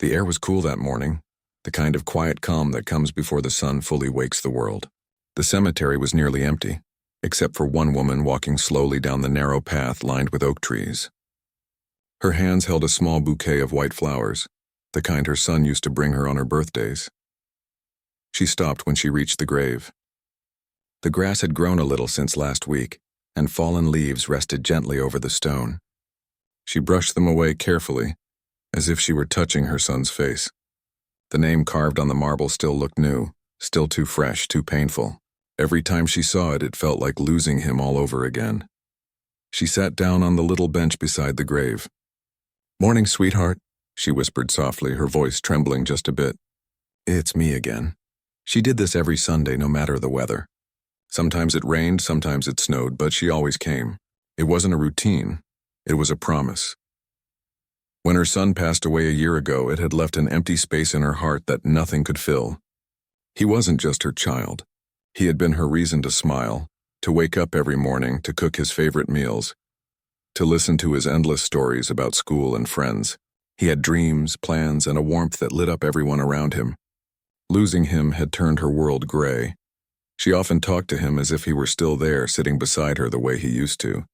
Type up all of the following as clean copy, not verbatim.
The air was cool that morning, the kind of quiet calm that comes before the sun fully wakes the world. The cemetery was nearly empty, except for one woman walking slowly down the narrow path lined with oak trees. Her hands held a small bouquet of white flowers, the kind her son used to bring her on her birthdays. She stopped when she reached the grave. The grass had grown a little since last week, and fallen leaves rested gently over the stone. She brushed them away carefully, as if she were touching her son's face. The name carved on the marble still looked new, still too fresh, too painful. Every time she saw it, it felt like losing him all over again. She sat down on the little bench beside the grave. "Morning, sweetheart," she whispered softly, her voice trembling just a bit. "It's me again." She did this every Sunday, no matter the weather. Sometimes it rained, sometimes it snowed, but she always came. It wasn't a routine, it was a promise. When her son passed away a year ago, it had left an empty space in her heart that nothing could fill. He wasn't just her child. He had been her reason to smile, to wake up every morning, to cook his favorite meals, to listen to his endless stories about school and friends. He had dreams, plans, and a warmth that lit up everyone around him. Losing him had turned her world gray. She often talked to him as if he were still there, sitting beside her the way he used to.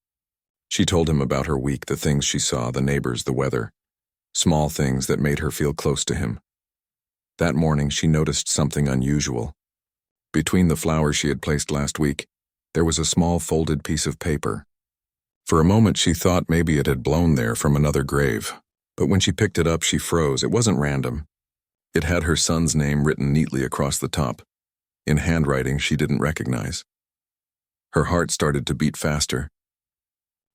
She told him about her week, the things she saw, the neighbors, the weather, small things that made her feel close to him. That morning, she noticed something unusual. Between the flowers she had placed last week, there was a small folded piece of paper. For a moment, she thought maybe it had blown there from another grave, but when she picked it up, she froze. It wasn't random. It had her son's name written neatly across the top, in handwriting she didn't recognize. Her heart started to beat faster.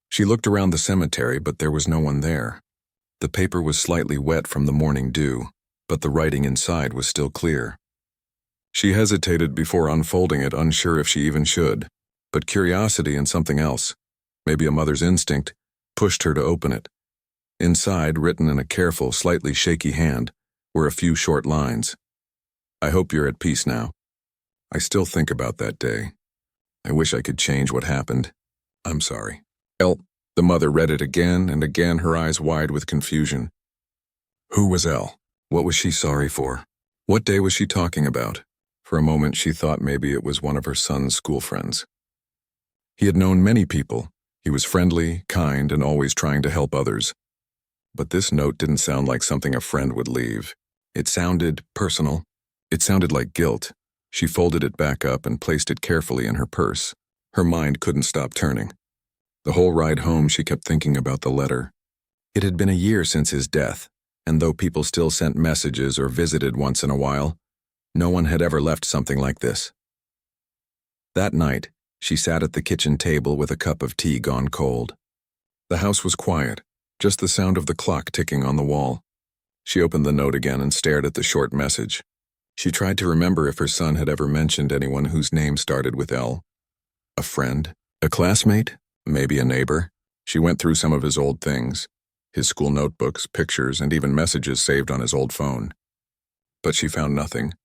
She looked around the cemetery, but there was no one there. The paper was slightly wet from the morning dew, but the writing inside was still clear. She hesitated before unfolding it, unsure if she even should, but curiosity and something else, maybe a mother's instinct, pushed her to open it. Inside, written in a careful, slightly shaky hand, were a few short lines. "I hope you're at peace now. I still think about that day. I wish I could change what happened. I'm sorry." The mother read it again and again, her eyes wide with confusion. Who was Elle? What was she sorry for? What day was she talking about? For a moment she thought maybe it was one of her son's school friends. He had known many people. He was friendly, kind, and always trying to help others. But this note didn't sound like something a friend would leave. It sounded personal. It sounded like guilt. She folded it back up and placed it carefully in her purse. Her mind couldn't stop turning. The whole ride home she kept thinking about the letter. It had been a year since his death, and though people still sent messages or visited once in a while, no one had ever left something like this. That night, she sat at the kitchen table with a cup of tea gone cold. The house was quiet, just the sound of the clock ticking on the wall. She opened the note again and stared at the short message. She tried to remember if her son had ever mentioned anyone whose name started with L. A friend? A classmate? Maybe a neighbor? She went through some of his old things, his school notebooks, pictures, and even messages saved on his old phone. But she found nothing,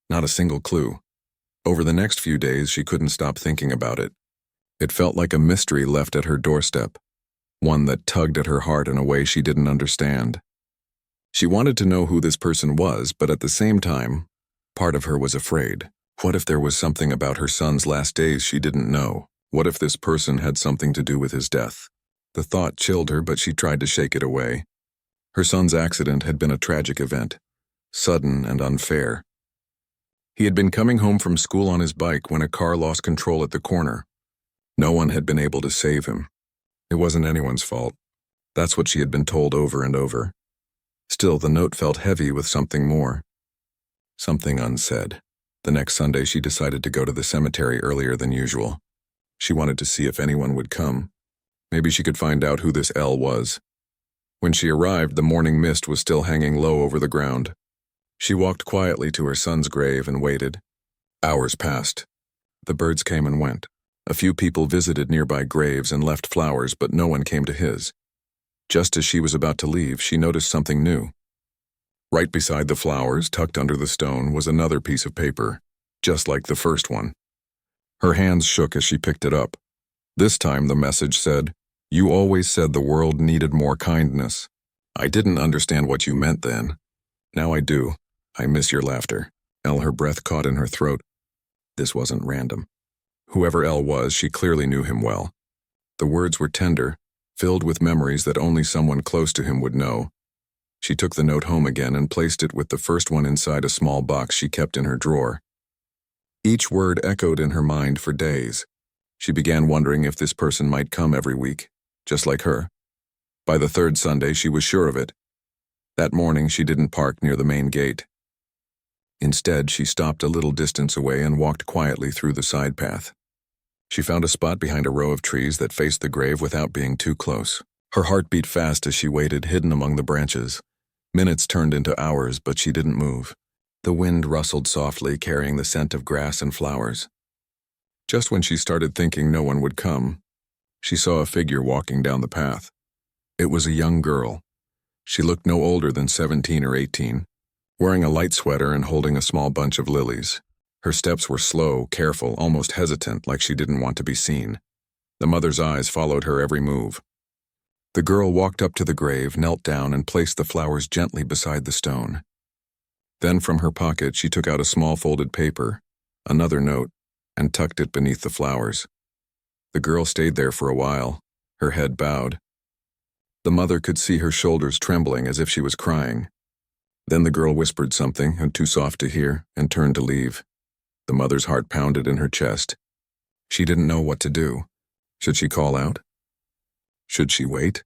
not a single clue. Over the next few days, she couldn't stop thinking about it. It felt like a mystery left at her doorstep, one that tugged at her heart in a way she didn't understand. She wanted to know who this person was, but at the same time, part of her was afraid. What if there was something about her son's last days she didn't know? What if this person had something to do with his death? The thought chilled her, but she tried to shake it away. Her son's accident had been a tragic event, sudden and unfair. He had been coming home from school on his bike when a car lost control at the corner. No one had been able to save him. It wasn't anyone's fault. That's what she had been told over and over. Still, the note felt heavy with something more. Something unsaid. The next Sunday, she decided to go to the cemetery earlier than usual. She wanted to see if anyone would come. Maybe she could find out who this L was. When she arrived, the morning mist was still hanging low over the ground. She walked quietly to her son's grave and waited. Hours passed. The birds came and went. A few people visited nearby graves and left flowers, but no one came to his. Just as she was about to leave, she noticed something new. Right beside the flowers, tucked under the stone, was another piece of paper, just like the first one. Her hands shook as she picked it up. This time the message said, "You always said the world needed more kindness. I didn't understand what you meant then. Now I do. I miss your laughter. Elle, her breath caught in her throat. This wasn't random. Whoever Elle was, she clearly knew him well. The words were tender, filled with memories that only someone close to him would know. She took the note home again and placed it with the first one inside a small box she kept in her drawer. Each word echoed in her mind for days. She began wondering if this person might come every week, just like her. By the third Sunday, she was sure of it. That morning, she didn't park near the main gate. Instead, she stopped a little distance away and walked quietly through the side path. She found a spot behind a row of trees that faced the grave without being too close. Her heart beat fast as she waited, hidden among the branches. Minutes turned into hours, but she didn't move. The wind rustled softly, carrying the scent of grass and flowers. Just when she started thinking no one would come, she saw a figure walking down the path. It was a young girl. She looked no older than 17 or 18, wearing a light sweater and holding a small bunch of lilies. Her steps were slow, careful, almost hesitant, like she didn't want to be seen. The mother's eyes followed her every move. The girl walked up to the grave, knelt down, and placed the flowers gently beside the stone. Then from her pocket she took out a small folded paper, another note, and tucked it beneath the flowers. The girl stayed there for a while, her head bowed. The mother could see her shoulders trembling as if she was crying. Then the girl whispered something, too soft to hear, and turned to leave. The mother's heart pounded in her chest. She didn't know what to do. Should she call out? Should she wait?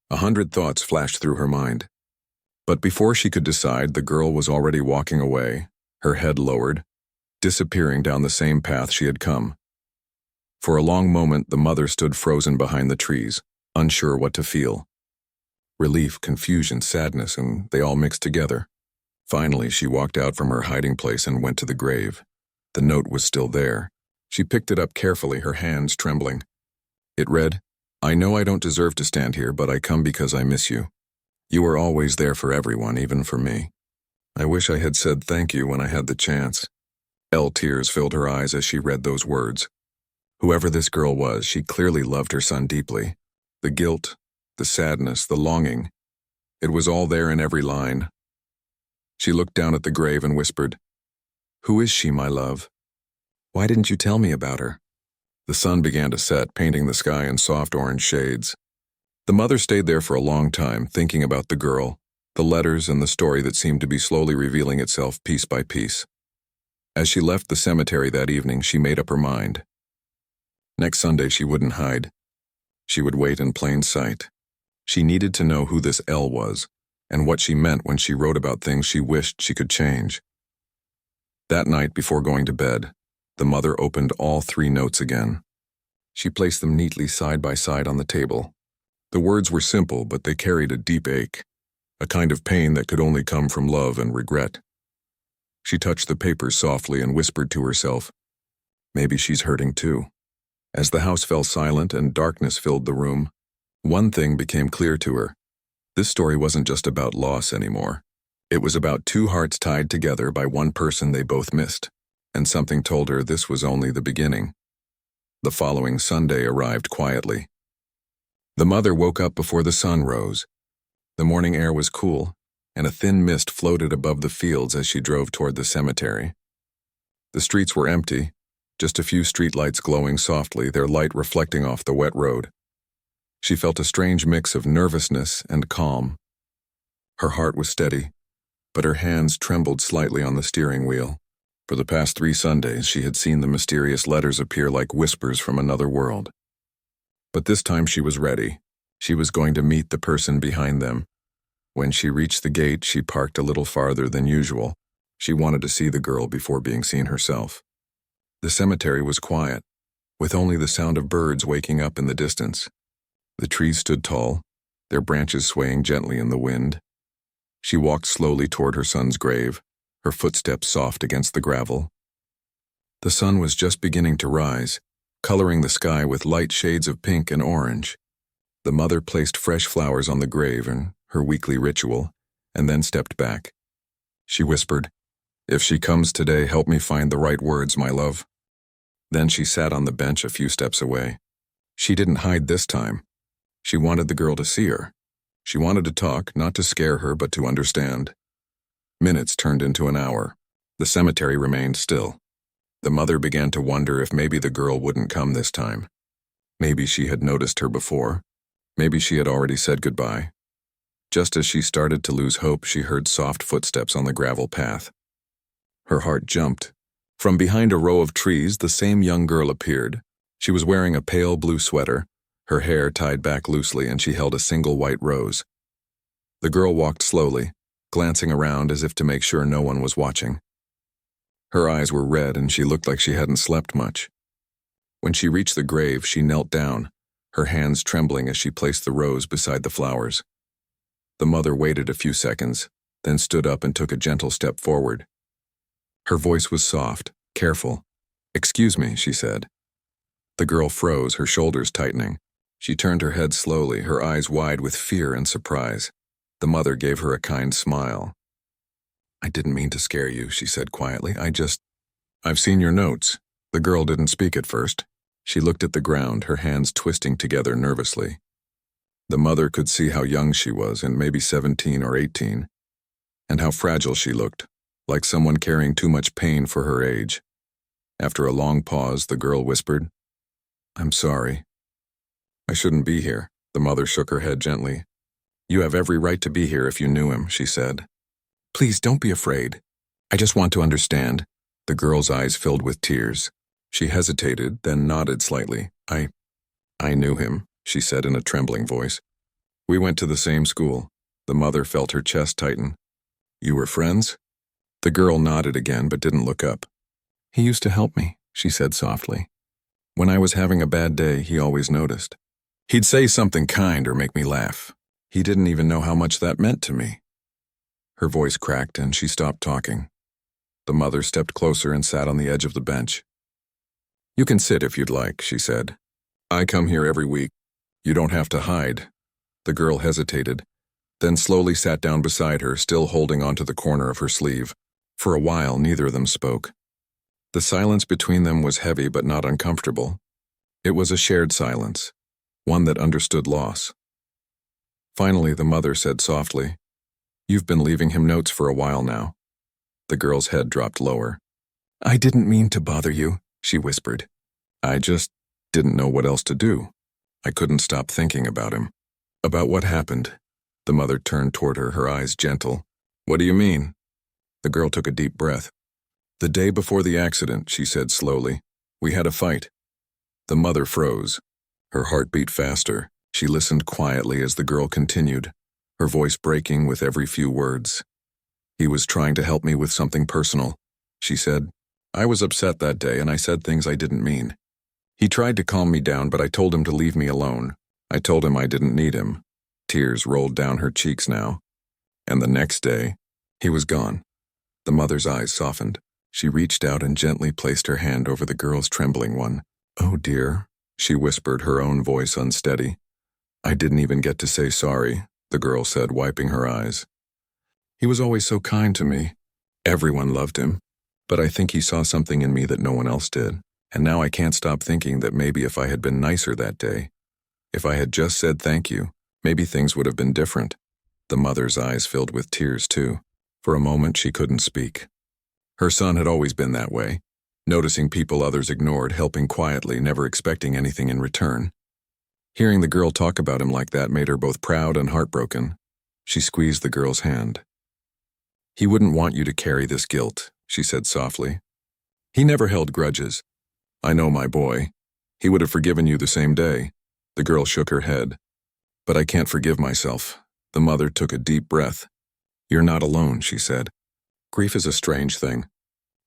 100 thoughts flashed through her mind. But before she could decide, the girl was already walking away, her head lowered, disappearing down the same path she had come. For a long moment, the mother stood frozen behind the trees, unsure what to feel. Relief, confusion, sadness, and they all mixed together. Finally, she walked out from her hiding place and went to the grave. The note was still there. She picked it up carefully, her hands trembling. It read, "I know I don't deserve to stand here, but I come because I miss you. You are always there for everyone, even for me. I wish I had said thank you when I had the chance." Tears filled her eyes as she read those words. Whoever this girl was, she clearly loved her son deeply. The guilt, the sadness, the longing. It was all there in every line. She looked down at the grave and whispered, "Who is she, my love? Why didn't you tell me about her?" The sun began to set, painting the sky in soft orange shades. The mother stayed there for a long time, thinking about the girl, the letters, and the story that seemed to be slowly revealing itself piece by piece. As she left the cemetery that evening, she made up her mind. Next Sunday, she wouldn't hide. She would wait in plain sight. She needed to know who this Elle was, and what she meant when she wrote about things she wished she could change. That night, before going to bed, the mother opened all 3 notes again. She placed them neatly side by side on the table. The words were simple, but they carried a deep ache, a kind of pain that could only come from love and regret. She touched the papers softly and whispered to herself, "Maybe she's hurting too." As the house fell silent and darkness filled the room, one thing became clear to her. This story wasn't just about loss anymore. It was about 2 hearts tied together by one person they both missed, and something told her this was only the beginning. The following Sunday arrived quietly. The mother woke up before the sun rose. The morning air was cool, and a thin mist floated above the fields as she drove toward the cemetery. The streets were empty, just a few streetlights glowing softly, their light reflecting off the wet road. She felt a strange mix of nervousness and calm. Her heart was steady, but her hands trembled slightly on the steering wheel. For the past 3 Sundays, she had seen the mysterious letters appear like whispers from another world. But this time she was ready. She was going to meet the person behind them. When she reached the gate, she parked a little farther than usual. She wanted to see the girl before being seen herself. The cemetery was quiet, with only the sound of birds waking up in the distance. The trees stood tall, their branches swaying gently in the wind. She walked slowly toward her son's grave, her footsteps soft against the gravel. The sun was just beginning to rise, coloring the sky with light shades of pink and orange. The mother placed fresh flowers on the grave in her weekly ritual, and then stepped back. She whispered, "If she comes today, help me find the right words, my love." Then she sat on the bench a few steps away. She didn't hide this time. She wanted the girl to see her. She wanted to talk, not to scare her, but to understand. Minutes turned into an hour. The cemetery remained still. The mother began to wonder if maybe the girl wouldn't come this time. Maybe she had noticed her before. Maybe she had already said goodbye. Just as she started to lose hope, she heard soft footsteps on the gravel path. Her heart jumped. From behind a row of trees, the same young girl appeared. She was wearing a pale blue sweater, her hair tied back loosely, and she held a single white rose. The girl walked slowly, glancing around as if to make sure no one was watching. Her eyes were red and she looked like she hadn't slept much. When she reached the grave, she knelt down, her hands trembling as she placed the rose beside the flowers. The mother waited a few seconds, then stood up and took a gentle step forward. Her voice was soft, careful. "Excuse me," she said. The girl froze, her shoulders tightening. She turned her head slowly, her eyes wide with fear and surprise. The mother gave her a kind smile. "I didn't mean to scare you," she said quietly. I've seen your notes." The girl didn't speak at first. She looked at the ground, her hands twisting together nervously. The mother could see how young she was, and maybe 17 or 18, and how fragile she looked, like someone carrying too much pain for her age. After a long pause, the girl whispered, "I'm sorry. I shouldn't be here." The mother shook her head gently. "You have every right to be here if you knew him," she said. "Please don't be afraid. I just want to understand." The girl's eyes filled with tears. She hesitated, then nodded slightly. I knew him," she said in a trembling voice. "We went to the same school." The mother felt her chest tighten. "You were friends?" The girl nodded again but didn't look up. "He used to help me," she said softly. "When I was having a bad day, he always noticed. He'd say something kind or make me laugh. He didn't even know how much that meant to me." Her voice cracked and she stopped talking. The mother stepped closer and sat on the edge of the bench. "You can sit if you'd like," she said. "I come here every week. You don't have to hide." The girl hesitated, then slowly sat down beside her, still holding onto the corner of her sleeve. For a while, neither of them spoke. The silence between them was heavy but not uncomfortable. It was a shared silence, one that understood loss. Finally, the mother said softly, "You've been leaving him notes for a while now." The girl's head dropped lower. "I didn't mean to bother you," she whispered. "I just didn't know what else to do. I couldn't stop thinking about him." "About what happened?" The mother turned toward her, her eyes gentle. "What do you mean?" The girl took a deep breath. "The day before the accident," she said slowly, "we had a fight." The mother froze. Her heart beat faster. She listened quietly as the girl continued, her voice breaking with every few words. "He was trying to help me with something personal," she said. "I was upset that day and I said things I didn't mean. He tried to calm me down, but I told him to leave me alone. I told him I didn't need him." Tears rolled down her cheeks now. "And the next day, he was gone." The mother's eyes softened. She reached out and gently placed her hand over the girl's trembling one. "Oh dear," she whispered, her own voice unsteady. "I didn't even get to say sorry," the girl said, wiping her eyes. "He was always so kind to me. Everyone loved him. But I think he saw something in me that no one else did. And now I can't stop thinking that maybe if I had been nicer that day, if I had just said thank you, maybe things would have been different." The mother's eyes filled with tears too. For a moment she couldn't speak. Her son had always been that way, noticing people others ignored, helping quietly, never expecting anything in return. Hearing the girl talk about him like that made her both proud and heartbroken. She squeezed the girl's hand. "He wouldn't want you to carry this guilt," she said softly. "He never held grudges. I know my boy. He would have forgiven you the same day." The girl shook her head. "But I can't forgive myself." The mother took a deep breath. "You're not alone," she said. "Grief is a strange thing.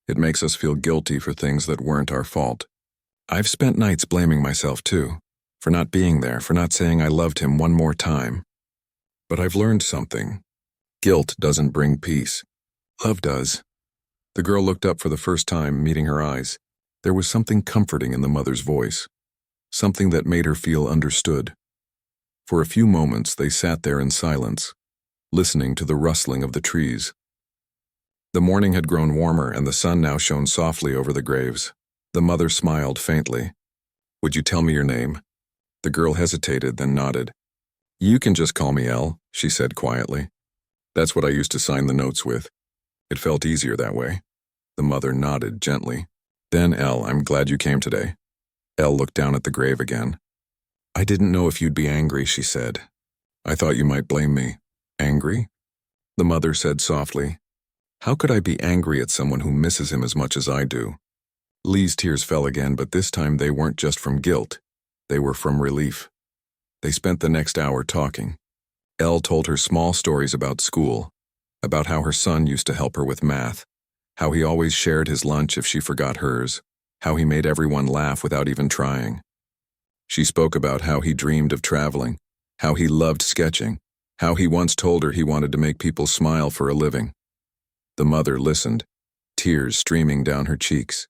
It makes us feel guilty for things that weren't our fault. I've spent nights blaming myself too, for not being there, for not saying I loved him one more time. But I've learned something. Guilt doesn't bring peace. Love does." The girl looked up for the first time, meeting her eyes. There was something comforting in the mother's voice, something that made her feel understood. For a few moments they sat there in silence, listening to the rustling of the trees. The morning had grown warmer and the sun now shone softly over the graves. The mother smiled faintly. "Would you tell me your name?" The girl hesitated, then nodded. "You can just call me Elle," she said quietly. "That's what I used to sign the notes with." It felt easier that way. The mother nodded gently. Then, Elle, I'm glad you came today. Elle looked down at the grave again. I didn't know if you'd be angry, she said. I thought you might blame me. Angry? The mother said softly. How could I be angry at someone who misses him as much as I do? Lee's tears fell again, but this time they weren't just from guilt. They were from relief. They spent the next hour talking. Elle told her small stories about school, about how her son used to help her with math, how he always shared his lunch if she forgot hers, how he made everyone laugh without even trying. She spoke about how he dreamed of traveling, how he loved sketching, how he once told her he wanted to make people smile for a living. The mother listened, tears streaming down her cheeks.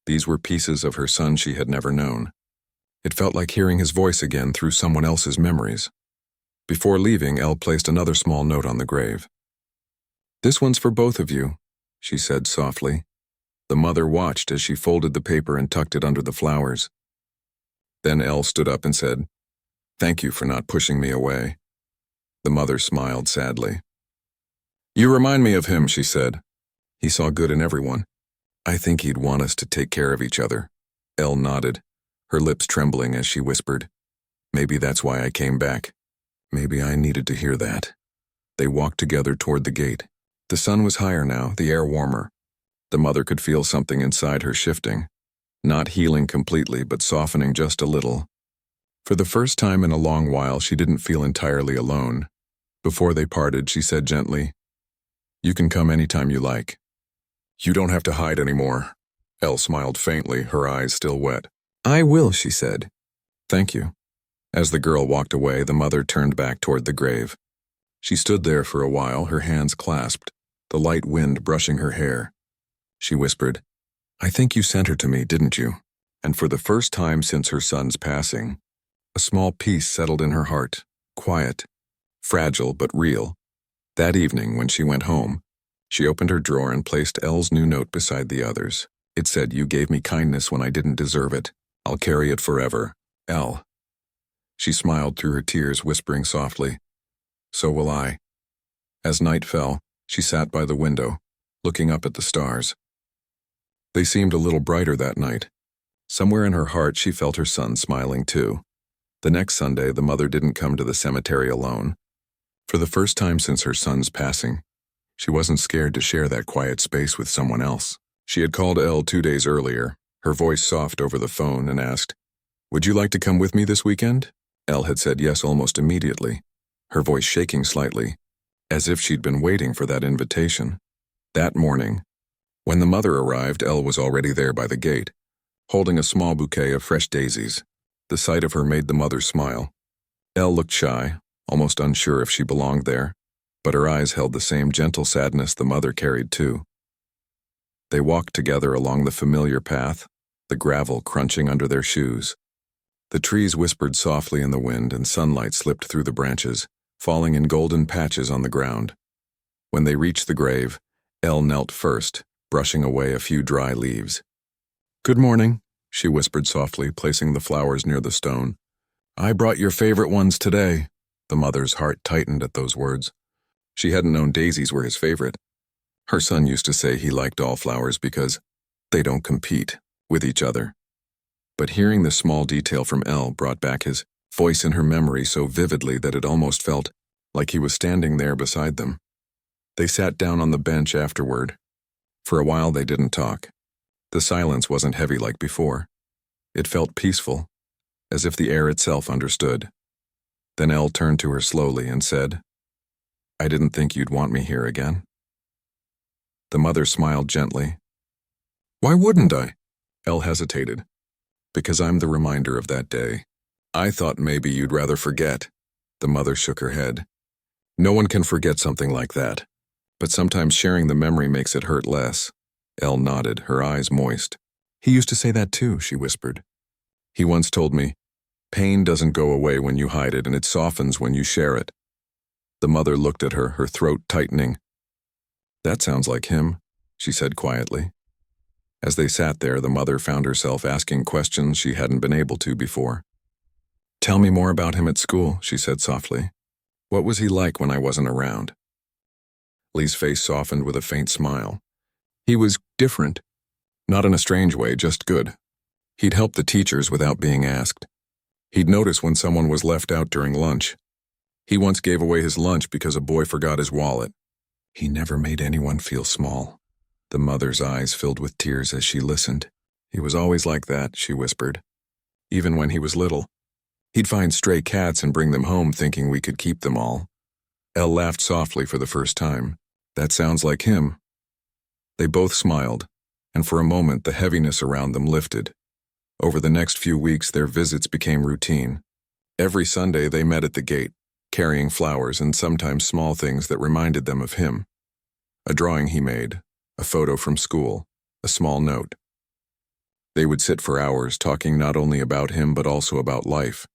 These were pieces of her son she had never known. It felt like hearing his voice again through someone else's memories. Before leaving, Elle placed another small note on the grave. This one's for both of you, she said softly. The mother watched as she folded the paper and tucked it under the flowers. Then Elle stood up and said, Thank you for not pushing me away. The mother smiled sadly. You remind me of him, she said. He saw good in everyone. I think he'd want us to take care of each other. Elle nodded, her lips trembling as she whispered, Maybe that's why I came back. Maybe I needed to hear that. They walked together toward the gate. The sun was higher now, the air warmer. The mother could feel something inside her shifting, not healing completely, but softening just a little. For the first time in a long while, she didn't feel entirely alone. Before they parted, she said gently, You can come anytime you like. You don't have to hide anymore. Elle smiled faintly, her eyes still wet. I will, she said. Thank you. As the girl walked away, the mother turned back toward the grave. She stood there for a while, her hands clasped, the light wind brushing her hair. She whispered, I think you sent her to me, didn't you? And for the first time since her son's passing, a small peace settled in her heart, quiet, fragile but real. That evening, when she went home, she opened her drawer and placed Elle's new note beside the others. It said, You gave me kindness when I didn't deserve it. I'll carry it forever. Elle. She smiled through her tears, whispering softly, So will I. As night fell, she sat by the window, looking up at the stars. They seemed a little brighter that night. Somewhere in her heart, she felt her son smiling too. The next Sunday, the mother didn't come to the cemetery alone. For the first time since her son's passing, she wasn't scared to share that quiet space with someone else. She had called Elle 2 days earlier, her voice soft over the phone, and asked, Would you like to come with me this weekend? Elle had said yes almost immediately, her voice shaking slightly, as if she'd been waiting for that invitation. That morning, when the mother arrived, Elle was already there by the gate, holding a small bouquet of fresh daisies. The sight of her made the mother smile. Elle looked shy, almost unsure if she belonged there, but her eyes held the same gentle sadness the mother carried too. They walked together along the familiar path, the gravel crunching under their shoes. The trees whispered softly in the wind, and sunlight slipped through the branches, falling in golden patches on the ground. When they reached the grave, Elle knelt first, brushing away a few dry leaves. Good morning, she whispered softly, placing the flowers near the stone. I brought your favorite ones today. The mother's heart tightened at those words. She hadn't known daisies were his favorite. Her son used to say he liked all flowers because they don't compete with each other. But hearing this small detail from Elle brought back his voice in her memory so vividly that it almost felt like he was standing there beside them. They sat down on the bench afterward. For a while they didn't talk. The silence wasn't heavy like before. It felt peaceful, as if the air itself understood. Then Elle turned to her slowly and said, I didn't think you'd want me here again. The mother smiled gently. Why wouldn't I? Elle hesitated. Because I'm the reminder of that day. I thought maybe you'd rather forget. The mother shook her head. No one can forget something like that. But sometimes sharing the memory makes it hurt less. Elle nodded, her eyes moist. He used to say that too, she whispered. He once told me, pain doesn't go away when you hide it, and it softens when you share it. The mother looked at her, her throat tightening. That sounds like him, she said quietly. As they sat there, the mother found herself asking questions she hadn't been able to before. Tell me more about him at school, she said softly. What was he like when I wasn't around? Lee's face softened with a faint smile. He was different. Not in a strange way, just good. He'd help the teachers without being asked. He'd notice when someone was left out during lunch. He once gave away his lunch because a boy forgot his wallet. He never made anyone feel small. The mother's eyes filled with tears as she listened. He was always like that, she whispered. Even when he was little. He'd find stray cats and bring them home thinking we could keep them all. Elle laughed softly for the first time. That sounds like him. They both smiled, and for a moment the heaviness around them lifted. Over the next few weeks their visits became routine. Every Sunday they met at the gate, carrying flowers and sometimes small things that reminded them of him. A drawing he made, a photo from school, a small note. They would sit for hours talking not only about him but also about life.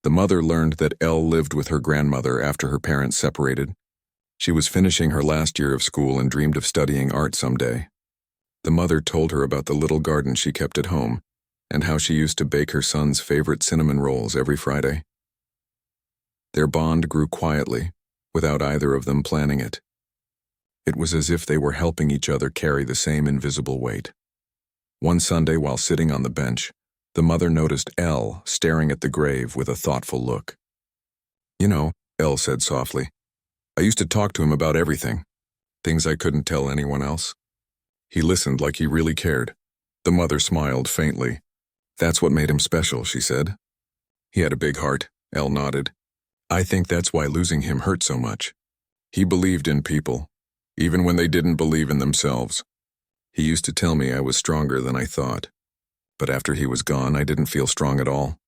The mother learned that Elle lived with her grandmother after her parents separated. She was finishing her last year of school and dreamed of studying art someday. The mother told her about the little garden she kept at home and how she used to bake her son's favorite cinnamon rolls every Friday. Their bond grew quietly, without either of them planning it. It was as if they were helping each other carry the same invisible weight. One Sunday, while sitting on the bench, the mother noticed Elle staring at the grave with a thoughtful look. "You know," Elle said softly, "I used to talk to him about everything, things I couldn't tell anyone else." He listened like he really cared. The mother smiled faintly. "That's what made him special," she said. "He had a big heart," Elle nodded. "I think that's why losing him hurt so much. He believed in people, even when they didn't believe in themselves. He used to tell me I was stronger than I thought. But after he was gone, I didn't feel strong at all."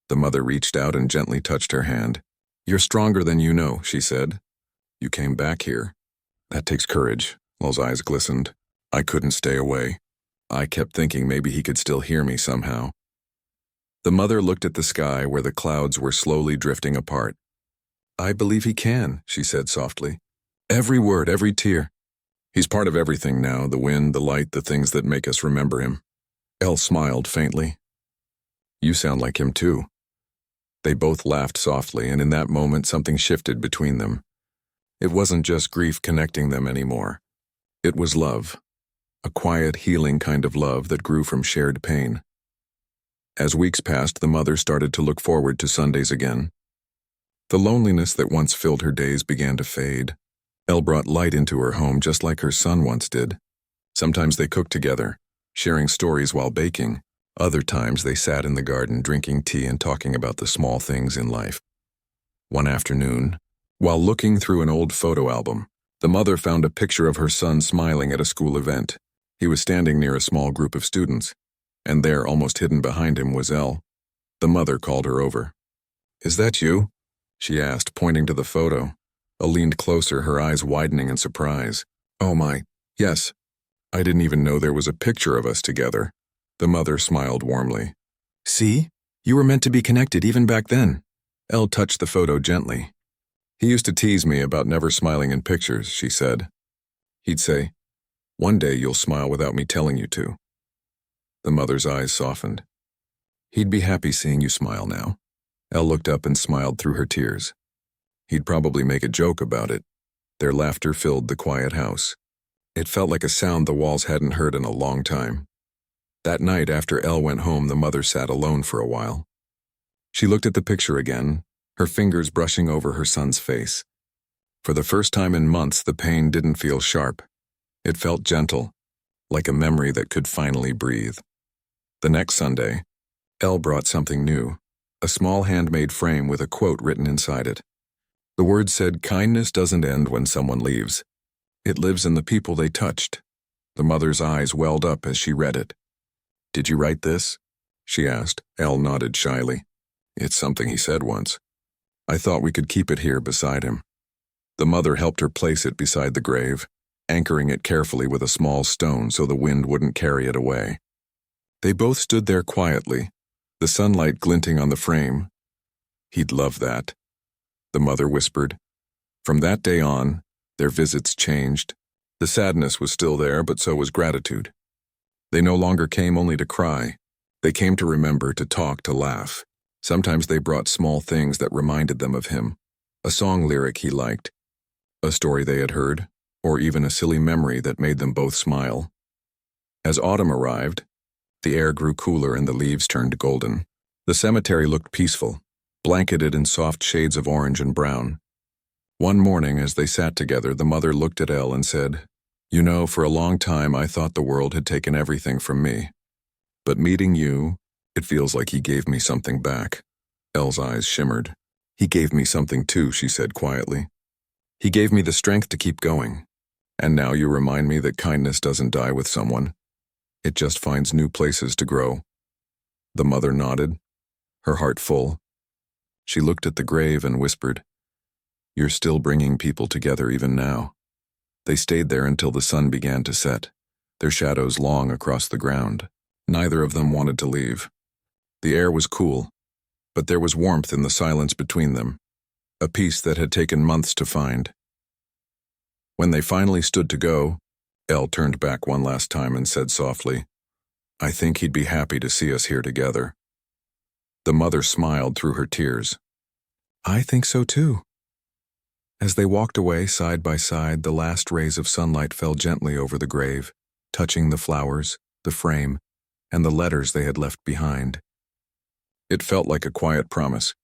The mother reached out and gently touched her hand. "You're stronger than you know," she said. "You came back here. That takes courage." Elle's eyes glistened. "I couldn't stay away. I kept thinking maybe he could still hear me somehow." The mother looked at the sky where the clouds were slowly drifting apart. "I believe he can," she said softly. "Every word, every tear. He's part of everything now, the wind, the light, the things that make us remember him." Elle smiled faintly. "You sound like him too." They both laughed softly, and in that moment something shifted between them. It wasn't just grief connecting them anymore. It was love. A quiet, healing kind of love that grew from shared pain. As weeks passed, the mother started to look forward to Sundays again. The loneliness that once filled her days began to fade. Elle brought light into her home just like her son once did. Sometimes they cooked together, sharing stories while baking. Other times they sat in the garden drinking tea and talking about the small things in life. One afternoon, while looking through an old photo album, the mother found a picture of her son smiling at a school event. He was standing near a small group of students, and there, almost hidden behind him, was Elle. The mother called her over. "Is that you?" she asked, pointing to the photo. Elle leaned closer, her eyes widening in surprise. "Oh my, yes. I didn't even know there was a picture of us together." The mother smiled warmly. "See? You were meant to be connected even back then." Elle touched the photo gently. "He used to tease me about never smiling in pictures," she said. He'd say, "One day you'll smile without me telling you to." The mother's eyes softened. "He'd be happy seeing you smile now." Elle looked up and smiled through her tears. He'd probably make a joke about it. Their laughter filled the quiet house. It felt like a sound the walls hadn't heard in a long time. That night, after Elle went home, the mother sat alone for a while. She looked at the picture again, her fingers brushing over her son's face. For the first time in months, the pain didn't feel sharp. It felt gentle, like a memory that could finally breathe. The next Sunday, Elle brought something new, a small handmade frame with a quote written inside it. The words said, "Kindness doesn't end when someone leaves. It lives in the people they touched." The mother's eyes welled up as she read it. "Did you write this?" she asked. Elle nodded shyly. "It's something he said once. I thought we could keep it here beside him." The mother helped her place it beside the grave, anchoring it carefully with a small stone so the wind wouldn't carry it away. They both stood there quietly, the sunlight glinting on the frame. "He'd love that," the mother whispered. From that day on, their visits changed. The sadness was still there, but so was gratitude. They no longer came only to cry. They came to remember, to talk, to laugh. Sometimes they brought small things that reminded them of him. A song lyric he liked, a story they had heard, or even a silly memory that made them both smile. As autumn arrived, the air grew cooler and the leaves turned golden. The cemetery looked peaceful, blanketed in soft shades of orange and brown. One morning, as they sat together, the mother looked at Elle and said, "You know, for a long time I thought the world had taken everything from me. But meeting you, it feels like he gave me something back." Elle's eyes shimmered. "He gave me something too," she said quietly. "He gave me the strength to keep going. And now you remind me that kindness doesn't die with someone. It just finds new places to grow." The mother nodded, her heart full. She looked at the grave and whispered, "You're still bringing people together even now." They stayed there until the sun began to set, their shadows long across the ground. Neither of them wanted to leave. The air was cool, but there was warmth in the silence between them, a peace that had taken months to find. When they finally stood to go, Elle turned back one last time and said softly, "I think he'd be happy to see us here together." The mother smiled through her tears. "I think so too." As they walked away side by side, the last rays of sunlight fell gently over the grave, touching the flowers, the frame, and the letters they had left behind. It felt like a quiet promise,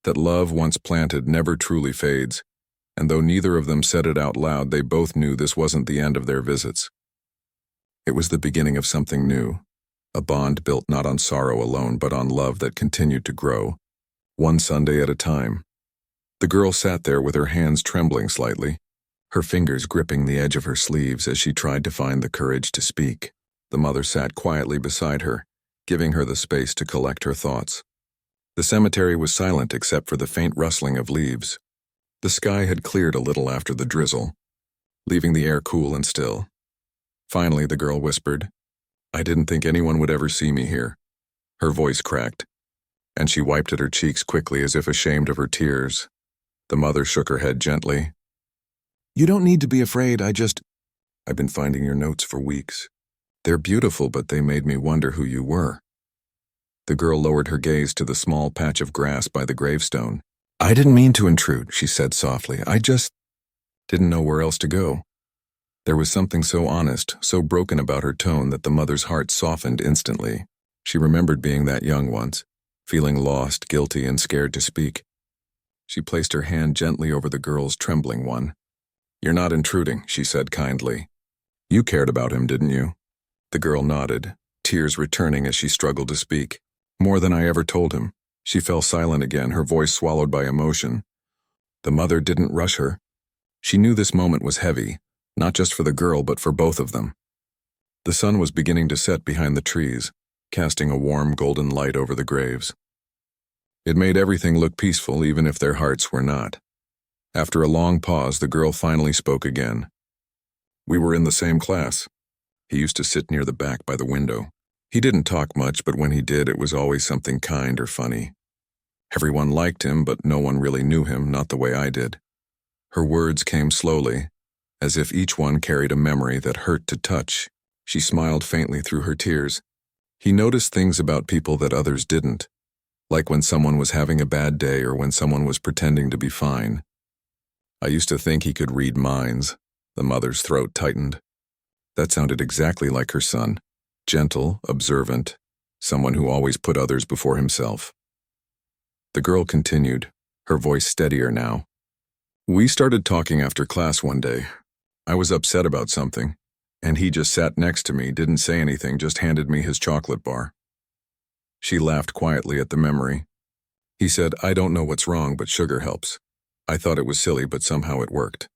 that love once planted never truly fades, and though neither of them said it out loud, they both knew this wasn't the end of their visits. It was the beginning of something new, a bond built not on sorrow alone but on love that continued to grow, one Sunday at a time. The girl sat there with her hands trembling slightly, her fingers gripping the edge of her sleeves as she tried to find the courage to speak. The mother sat quietly beside her, giving her the space to collect her thoughts. The cemetery was silent except for the faint rustling of leaves. The sky had cleared a little after the drizzle, leaving the air cool and still. Finally, the girl whispered, "I didn't think anyone would ever see me here." Her voice cracked, and she wiped at her cheeks quickly as if ashamed of her tears. The mother shook her head gently. "You don't need to be afraid, I've been finding your notes for weeks. They're beautiful, but they made me wonder who you were." The girl lowered her gaze to the small patch of grass by the gravestone. "I didn't mean to intrude," she said softly. "I just didn't know where else to go." There was something so honest, so broken about her tone that the mother's heart softened instantly. She remembered being that young once, feeling lost, guilty, and scared to speak. She placed her hand gently over the girl's trembling one. "You're not intruding," she said kindly. "You cared about him, didn't you?" The girl nodded, tears returning as she struggled to speak. "More than I ever told him." She fell silent again, her voice swallowed by emotion. The mother didn't rush her. She knew this moment was heavy, not just for the girl but for both of them. The sun was beginning to set behind the trees, casting a warm golden light over the graves. It made everything look peaceful even if their hearts were not. After a long pause, the girl finally spoke again. "We were in the same class. He used to sit near the back by the window. He didn't talk much, but when he did, it was always something kind or funny. Everyone liked him, but no one really knew him, not the way I did." Her words came slowly, as if each one carried a memory that hurt to touch. She smiled faintly through her tears. "He noticed things about people that others didn't, like when someone was having a bad day or when someone was pretending to be fine. I used to think he could read minds." The mother's throat tightened. That sounded exactly like her son. Gentle, observant, someone who always put others before himself. The girl continued, her voice steadier now. "We started talking after class one day. I was upset about something, and he just sat next to me, didn't say anything, just handed me his chocolate bar." She laughed quietly at the memory. "He said, 'I don't know what's wrong, but sugar helps.' I thought it was silly, but somehow it worked.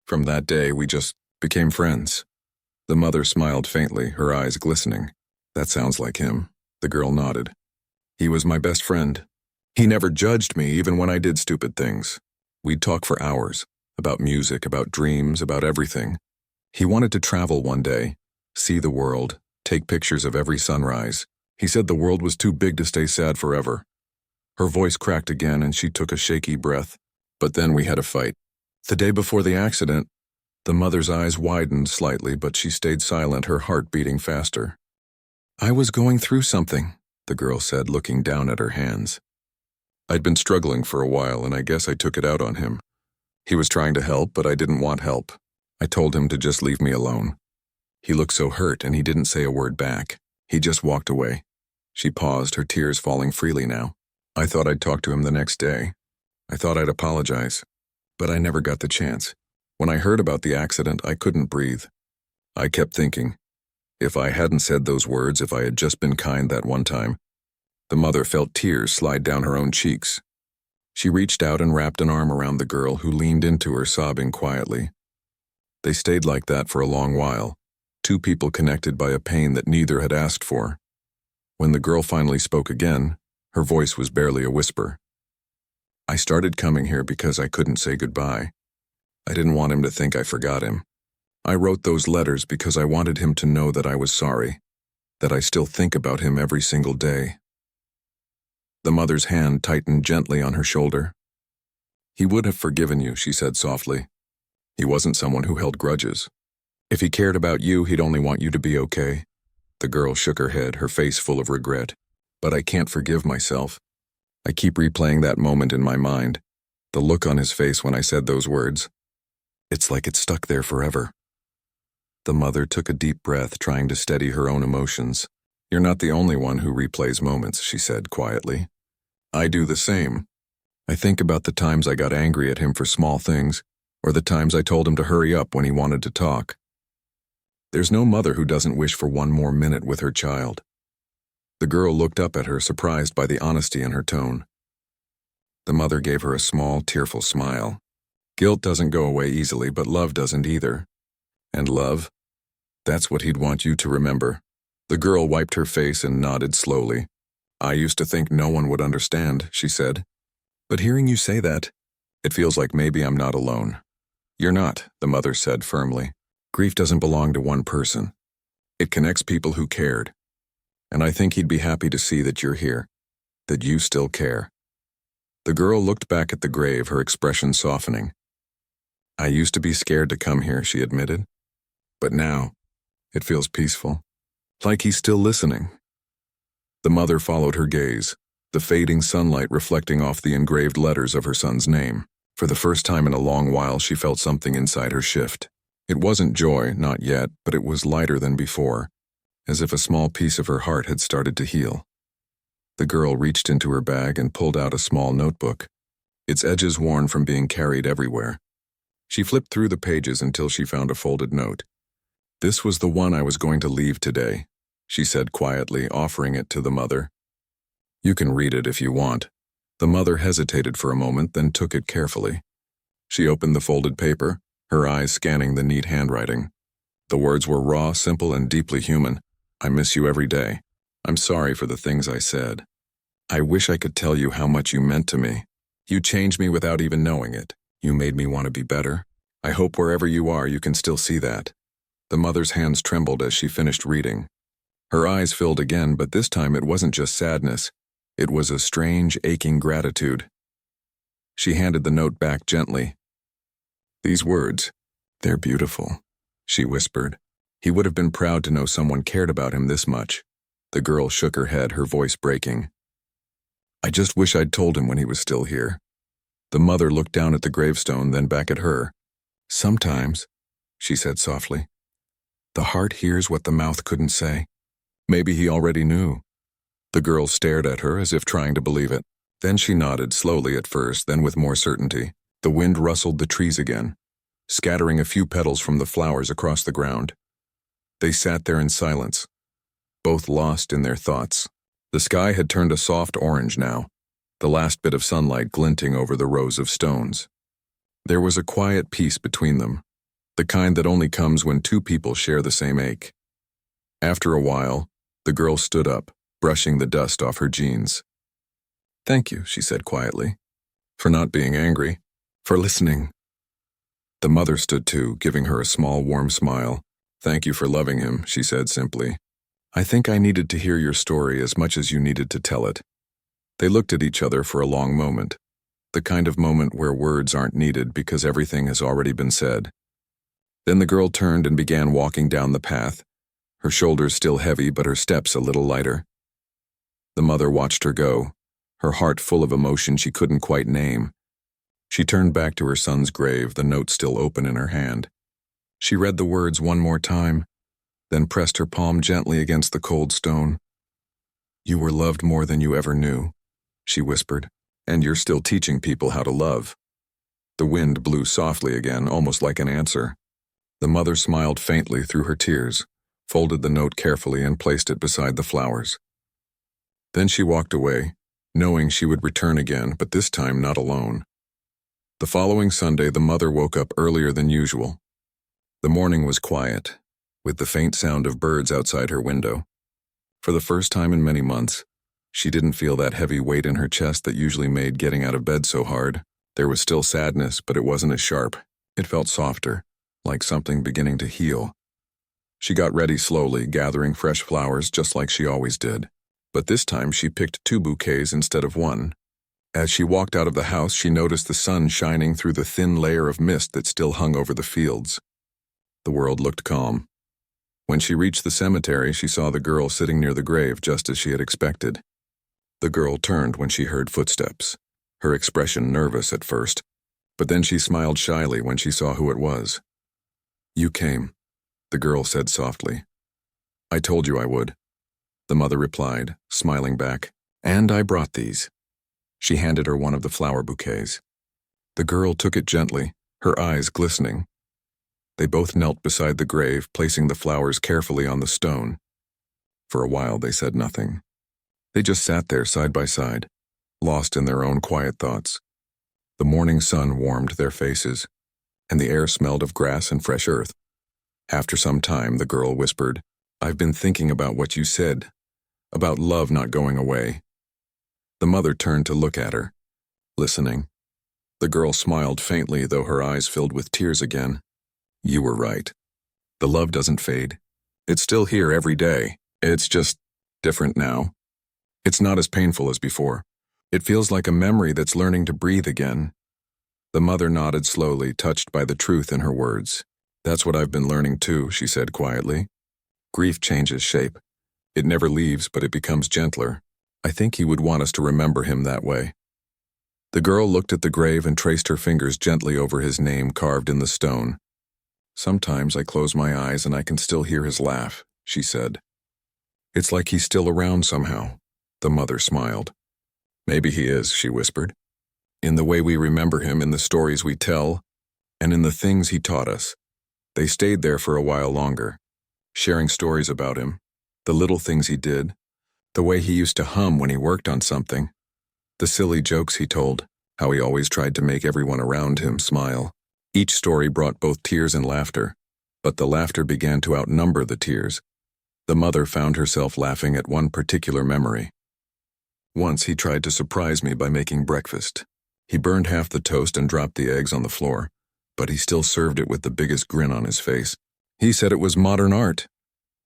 From that day, we just became friends." The mother smiled faintly, her eyes glistening. "That sounds like him." The girl nodded. "He was my best friend. He never judged me, even when I did stupid things. We'd talk for hours, about music, about dreams, about everything. He wanted to travel one day, see the world, take pictures of every sunrise. He said the world was too big to stay sad forever." Her voice cracked again and she took a shaky breath. "But then we had a fight. The day before the accident." The mother's eyes widened slightly, but she stayed silent, her heart beating faster. "I was going through something," the girl said, looking down at her hands. "I'd been struggling for a while, and I guess I took it out on him. He was trying to help, but I didn't want help. I told him to just leave me alone. He looked so hurt and he didn't say a word back. He just walked away. She paused, her tears falling freely now. I thought I'd talk to him the next day. I thought I'd apologize. But I never got the chance. When I heard about the accident, I couldn't breathe. I kept thinking, if I hadn't said those words, if I had just been kind that one time. The mother felt tears slide down her own cheeks. She reached out and wrapped an arm around the girl who leaned into her, sobbing quietly. They stayed like that for a long while, two people connected by a pain that neither had asked for. When the girl finally spoke again, her voice was barely a whisper. I started coming here because I couldn't say goodbye. I didn't want him to think I forgot him. I wrote those letters because I wanted him to know that I was sorry, that I still think about him every single day. The mother's hand tightened gently on her shoulder. He would have forgiven you, she said softly. He wasn't someone who held grudges. If he cared about you, he'd only want you to be okay. The girl shook her head, her face full of regret. But I can't forgive myself. I keep replaying that moment in my mind, the look on his face when I said those words. It's like it's stuck there forever. The mother took a deep breath, trying to steady her own emotions. You're not the only one who replays moments, she said quietly. I do the same. I think about the times I got angry at him for small things, or the times I told him to hurry up when he wanted to talk. There's no mother who doesn't wish for one more minute with her child. The girl looked up at her, surprised by the honesty in her tone. The mother gave her a small, tearful smile. Guilt doesn't go away easily, but love doesn't either. And love? That's what he'd want you to remember. The girl wiped her face and nodded slowly. I used to think no one would understand, she said. But hearing you say that, it feels like maybe I'm not alone. You're not, the mother said firmly. Grief doesn't belong to one person. It connects people who cared. And I think he'd be happy to see that you're here, that you still care. The girl looked back at the grave, her expression softening. I used to be scared to come here, she admitted. But now, it feels peaceful. Like he's still listening. The mother followed her gaze, the fading sunlight reflecting off the engraved letters of her son's name. For the first time in a long while, she felt something inside her shift. It wasn't joy, not yet, but it was lighter than before, as if a small piece of her heart had started to heal. The girl reached into her bag and pulled out a small notebook, its edges worn from being carried everywhere. She flipped through the pages until she found a folded note. This was the one I was going to leave today, she said quietly, offering it to the mother. You can read it if you want. The mother hesitated for a moment, then took it carefully. She opened the folded paper, her eyes scanning the neat handwriting. The words were raw, simple, and deeply human. I miss you every day. I'm sorry for the things I said. I wish I could tell you how much you meant to me. You changed me without even knowing it. You made me want to be better. I hope wherever you are, you can still see that. The mother's hands trembled as she finished reading. Her eyes filled again, but this time it wasn't just sadness. It was a strange, aching gratitude. She handed the note back gently. These words, they're beautiful, she whispered. He would have been proud to know someone cared about him this much. The girl shook her head, her voice breaking. I just wish I'd told him when he was still here. The mother looked down at the gravestone, then back at her. Sometimes, she said softly, the heart hears what the mouth couldn't say. Maybe he already knew. The girl stared at her as if trying to believe it. Then she nodded, slowly at first, then with more certainty. The wind rustled the trees again, scattering a few petals from the flowers across the ground. They sat there in silence, both lost in their thoughts. The sky had turned a soft orange now, the last bit of sunlight glinting over the rows of stones. There was a quiet peace between them, the kind that only comes when two people share the same ache. After a while, the girl stood up, brushing the dust off her jeans. Thank you, she said quietly, for not being angry, for listening. The mother stood too, giving her a small, warm smile. Thank you for loving him, she said simply. I think I needed to hear your story as much as you needed to tell it. They looked at each other for a long moment, the kind of moment where words aren't needed because everything has already been said. Then the girl turned and began walking down the path, her shoulders still heavy but her steps a little lighter. The mother watched her go, her heart full of emotion she couldn't quite name. She turned back to her son's grave, the note still open in her hand. She read the words one more time, then pressed her palm gently against the cold stone. "You were loved more than you ever knew," she whispered, "and you're still teaching people how to love." The wind blew softly again, almost like an answer. The mother smiled faintly through her tears, folded the note carefully and placed it beside the flowers. Then she walked away, knowing she would return again, but this time not alone. The following Sunday, the mother woke up earlier than usual. The morning was quiet, with the faint sound of birds outside her window. For the first time in many months, she didn't feel that heavy weight in her chest that usually made getting out of bed so hard. There was still sadness, but it wasn't as sharp. It felt softer, like something beginning to heal. She got ready slowly, gathering fresh flowers just like she always did. But this time she picked 2 bouquets instead of 1. As she walked out of the house, she noticed the sun shining through the thin layer of mist that still hung over the fields. The world looked calm. When she reached the cemetery, she saw the girl sitting near the grave, just as she had expected. The girl turned when she heard footsteps, her expression nervous at first, but then she smiled shyly when she saw who it was. "You came," the girl said softly. "I told you I would," the mother replied, smiling back. "And I brought these." She handed her one of the flower bouquets. The girl took it gently, her eyes glistening. They both knelt beside the grave, placing the flowers carefully on the stone. For a while they said nothing. They just sat there side by side, lost in their own quiet thoughts. The morning sun warmed their faces, and the air smelled of grass and fresh earth. After some time, the girl whispered, "I've been thinking about what you said, about love not going away." The mother turned to look at her, listening. The girl smiled faintly, though her eyes filled with tears again. "You were right. The love doesn't fade. It's still here every day. It's just different now. It's not as painful as before. It feels like a memory that's learning to breathe again." The mother nodded slowly, touched by the truth in her words. "That's what I've been learning too," she said quietly. "Grief changes shape. It never leaves, but it becomes gentler. I think he would want us to remember him that way." The girl looked at the grave and traced her fingers gently over his name carved in the stone. "Sometimes I close my eyes and I can still hear his laugh," she said. "It's like he's still around somehow." The mother smiled. "Maybe he is," she whispered. "In the way we remember him, in the stories we tell, and in the things he taught us." They stayed there for a while longer, sharing stories about him, the little things he did, the way he used to hum when he worked on something, the silly jokes he told, how he always tried to make everyone around him smile. Each story brought both tears and laughter, but the laughter began to outnumber the tears. The mother found herself laughing at one particular memory. "Once he tried to surprise me by making breakfast. He burned half the toast and dropped the eggs on the floor, but he still served it with the biggest grin on his face. He said it was modern art."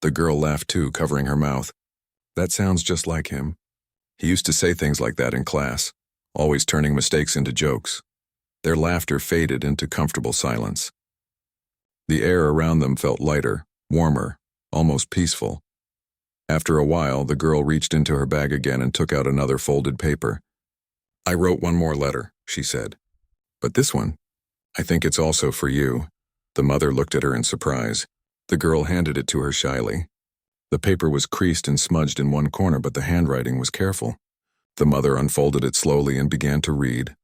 The girl laughed too, covering her mouth. "That sounds just like him. He used to say things like that in class, always turning mistakes into jokes." Their laughter faded into comfortable silence. The air around them felt lighter, warmer, almost peaceful. After a while, the girl reached into her bag again and took out another folded paper. "I wrote one more letter," she said. "But this one, I think it's also for you." The mother looked at her in surprise. The girl handed it to her shyly. The paper was creased and smudged in one corner, but the handwriting was careful. The mother unfolded it slowly and began to read.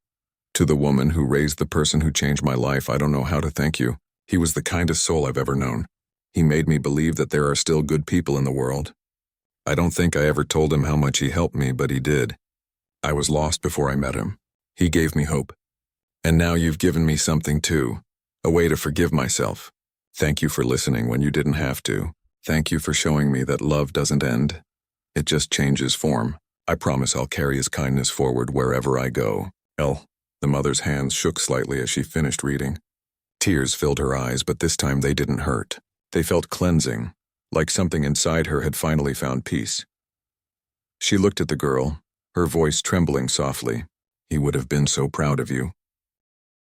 "To the woman who raised the person who changed my life, I don't know how to thank you. He was the kindest soul I've ever known. He made me believe that there are still good people in the world. I don't think I ever told him how much he helped me, but he did. I was lost before I met him. He gave me hope. And now you've given me something too, a way to forgive myself. Thank you for listening when you didn't have to. Thank you for showing me that love doesn't end. It just changes form. I promise I'll carry his kindness forward wherever I go. L." The mother's hands shook slightly as she finished reading. Tears filled her eyes, but this time they didn't hurt. They felt cleansing, like something inside her had finally found peace. She looked at the girl, her voice trembling softly. "He would have been so proud of you."